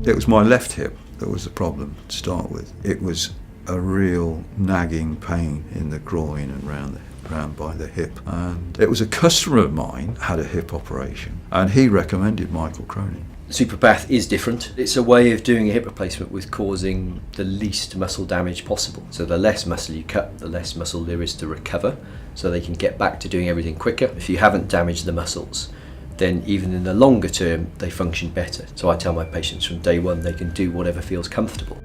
It was my left hip that was the problem to start with. It was a real nagging pain in the groin and round by the hip. And it was a customer of mine had a hip operation, and he recommended Michael Cronin. Superpath is different. It's a way of doing a hip replacement with causing the least muscle damage possible. So the less muscle you cut, the less muscle there is to recover, so they can get back to doing everything quicker. If you haven't damaged the muscles, then even in the longer term, they function better. So I tell my patients from day one they can do whatever feels comfortable.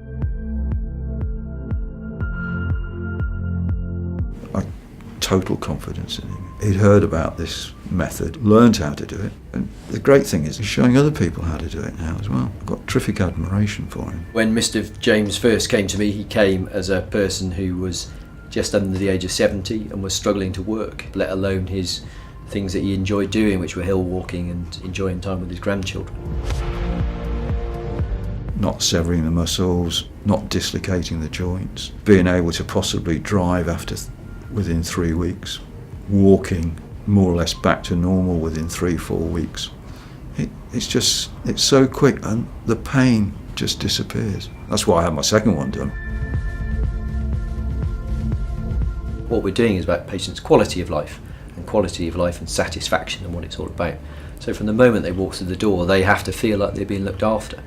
Total confidence in him. He'd heard about this method, learned how to do it, and the great thing is he's showing other people how to do it now as well. I've got terrific admiration for him. When Mr. James first came to me, he came as a person who was just under the age of 70 and was struggling to work, let alone his things that he enjoyed doing, which were hill walking and enjoying time with his grandchildren. Not severing the muscles, not dislocating the joints, being able to possibly drive within 3 weeks, walking more or less back to normal within 3-4 weeks. It's so quick, and the pain just disappears. That's why I had my second one done. What we're doing is about patients' quality of life and satisfaction and what it's all about. So from the moment they walk through the door, they have to feel like they're being looked after.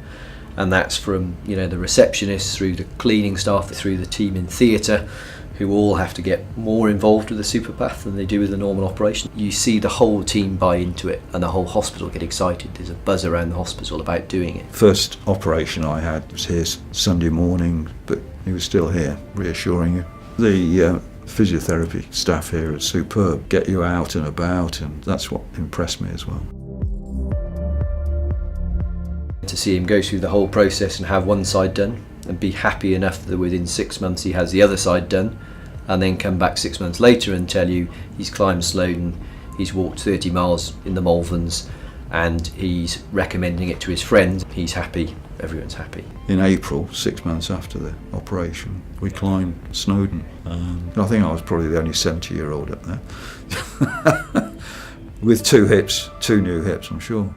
And that's from the receptionists through the cleaning staff, through the team in theatre, who all have to get more involved with the Superpath than they do with a normal operation. You see the whole team buy into it and the whole hospital get excited. There's a buzz around the hospital about doing it. First operation I had was here Sunday morning, but he was still here, reassuring you. The physiotherapy staff here are superb, get you out and about, and that's what impressed me as well. To see him go through the whole process and have one side done and be happy enough that within 6 months he has the other side done, and then come back 6 months later and tell you he's climbed Snowdon, he's walked 30 miles in the Malverns, and he's recommending it to his friends. He's happy, everyone's happy. In April, 6 months after the operation, we climbed Snowdon. I think I was probably the only 70-year-old up there. With 2 new hips, I'm sure.